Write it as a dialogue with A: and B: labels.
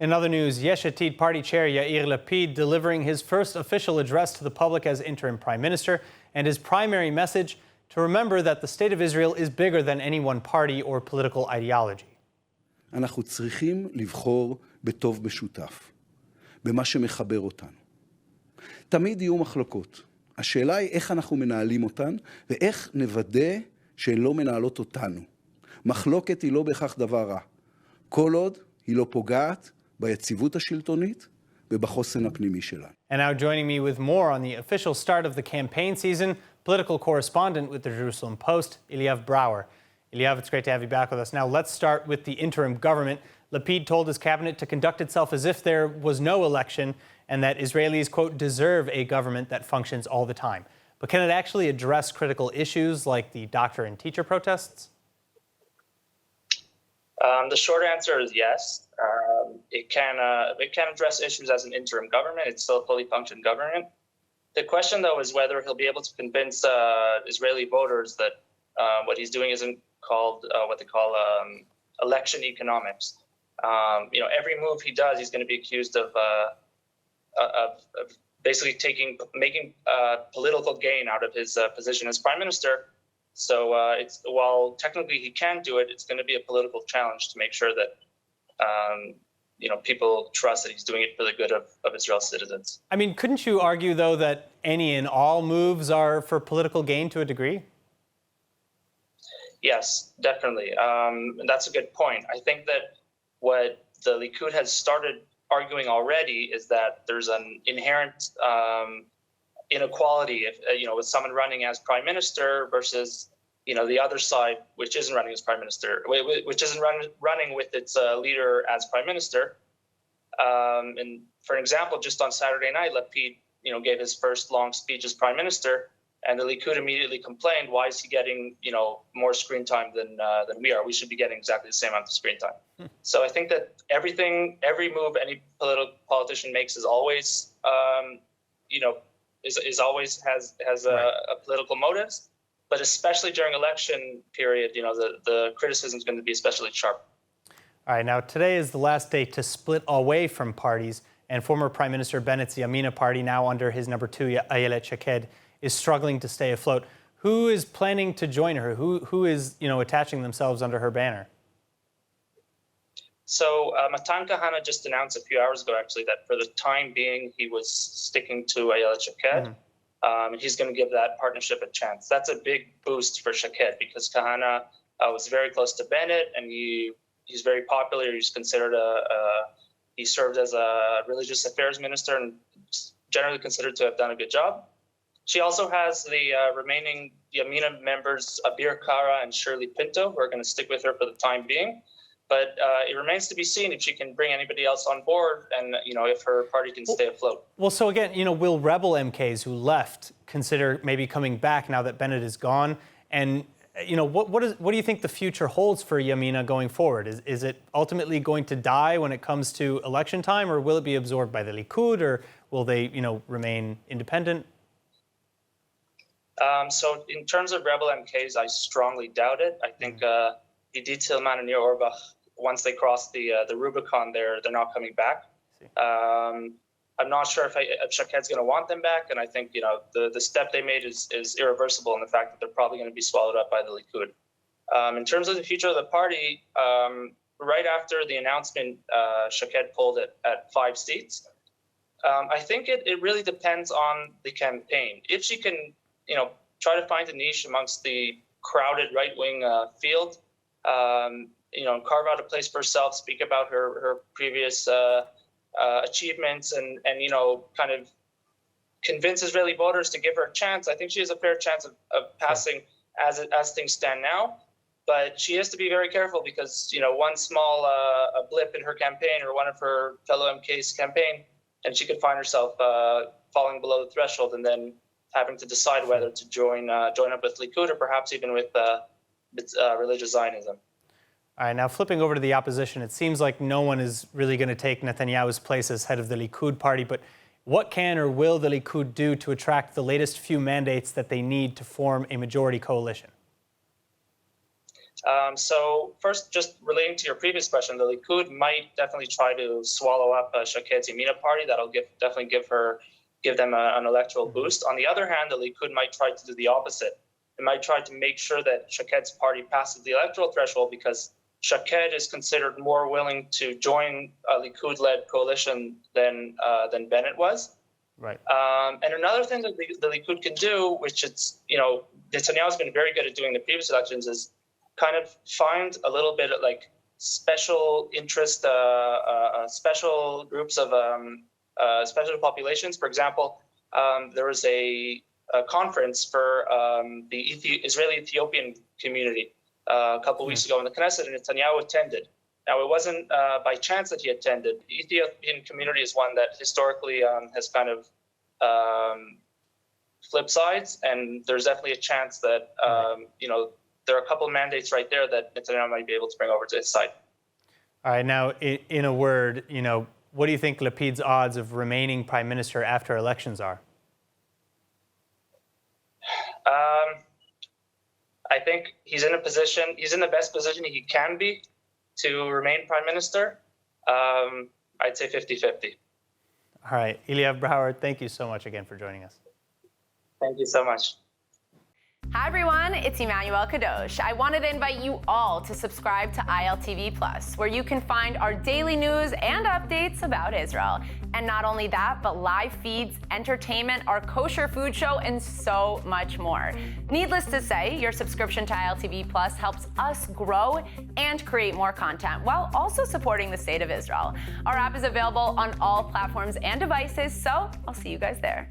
A: In other news, Yesh Atid Party chair Yair Lapid delivering his first official address to the public as interim prime minister, and his primary message to remember that the state of Israel is bigger than any one party or political ideology.
B: אנחנו צריכים לבחור בטוב משותף, במה שמחבר אותנו. תמיד יהיו מחלוקות. השאלה היא איך אנחנו מנהלים אותן, ואיך נוודא שהן לא מנהלות אותנו. מחלוקת היא לא בהכרח דבר רע. כל עוד היא לא פוגעת ביציבות השלטונית ובחוסן הפנימי שלנו.
A: And now joining me with more on the official start of the campaign season, political correspondent with the Jerusalem Post, Eliav Breuer. Eliav, it's great to have you back with us. Now let's start with the interim government. Lapid told his cabinet to conduct itself as if there was no election and that Israelis, quote, deserve a government that functions all the time. But can it actually address critical issues like the doctor and teacher protests?
C: The short answer is yes. It can address issues as an interim government. It's still a fully functioning government. The question, though, is whether he'll be able to convince Israeli voters that what he's doing isn't called what they call election economics. Every move he does, he's going to be accused of basically making political gain out of his position as prime minister. So while technically he can do it, it's going to be a political challenge to make sure that people trust that he's doing it for the good of Israel's citizens.
A: I mean, couldn't you argue, though, that any and all moves are for political gain to a degree?
C: Yes, definitely. And that's a good point. I think that what the Likud has started arguing already is that there's an inherent inequality with someone running as prime minister versus the other side, which isn't running as prime minister, which isn't running with its leader as prime minister. And for example, just on Saturday night, Lapid gave his first long speech as prime minister, and the Likud immediately complained, why is he getting more screen time than we are? We should be getting exactly the same amount of screen time. So I think that every move any politician makes is always always has a political motives, but especially during election period, the criticism is going to be especially sharp.
A: All right, now today is the last day to split away from parties, and former Prime Minister Bennett's Yamina party, now under his number two, Ayelet Shaked, is struggling to stay afloat. Who is planning to join her? Who is attaching themselves under her banner?
C: So Matan Kahana just announced a few hours ago, actually, that for the time being, he was sticking to Ayelet Shaked. He's going to give that partnership a chance. That's a big boost for Shaked because Kahana was very close to Bennett, and he's very popular. He's considered he served as a religious affairs minister and generally considered to have done a good job. She also has the remaining Yamina members, Abir Kara and Shirley Pinto, who are going to stick with her for the time being. But it remains to be seen if she can bring anybody else on board and, if her party can stay afloat.
A: Well, so again, will rebel MKs who left consider maybe coming back now that Bennett is gone? And, what do you think the future holds for Yamina going forward? Is it ultimately going to die when it comes to election time, or will it be absorbed by the Likud, or will they, remain independent?
C: So in terms of rebel MKs, I strongly doubt it. I think Idit Tillman and Nir Orbach, once they cross the Rubicon, they're not coming back. I'm not sure if Shaked's going to want them back, and I think the step they made is irreversible in the fact that they're probably going to be swallowed up by the Likud. In terms of the future of the party, right after the announcement, Shaked polled at 5 seats. I think it really depends on the campaign. If she can, try to find a niche amongst the crowded right-wing field, carve out a place for herself, speak about her previous achievements, and kind of convince Israeli voters to give her a chance. I think she has a fair chance of passing as things stand now. But she has to be very careful because one small a blip in her campaign or one of her fellow MK's campaign, and she could find herself falling below the threshold and then having to decide whether to join up with Likud or perhaps even with religious Zionism.
A: All right, now flipping over to the opposition, it seems like no one is really going to take Netanyahu's place as head of the Likud party, but what can or will the Likud do to attract the latest few mandates that they need to form a majority coalition?
C: So first, just relating to your previous question, the Likud might definitely try to swallow up Shaked's Yamina party. That'll definitely give them an electoral boost. On the other hand, the Likud might try to do the opposite. It might try to make sure that Shaked's party passes the electoral threshold because Shaked is considered more willing to join a Likud-led coalition than Bennett was.
A: Right.
C: And another thing that the Likud can do, which Netanyahu's been very good at doing in the previous elections, is kind of find a little bit of like special interest, special groups of special populations. For example, there was a conference for the Israeli-Ethiopian community a couple of weeks ago in the Knesset, and Netanyahu attended. Now, it wasn't by chance that he attended. The Ethiopian community is one that historically has kind of flipped sides, and there's definitely a chance that, there are a couple of mandates right there that Netanyahu might be able to bring over to his side.
A: All right, now, in a word, what do you think Lapid's odds of remaining prime minister after elections are?
C: I think he's in the best position he can be to remain prime minister. I'd say 50-50.
A: All right, Eliav Breuer, thank you so much again for joining us.
C: Thank you so much.
D: Hi everyone, it's Emmanuel Kadosh. I wanted to invite you all to subscribe to ILTV+, where you can find our daily news and updates about Israel. And not only that, but live feeds, entertainment, our kosher food show, and so much more. Needless to say, your subscription to ILTV+ helps us grow and create more content while also supporting the state of Israel. Our app is available on all platforms and devices, so I'll see you guys there.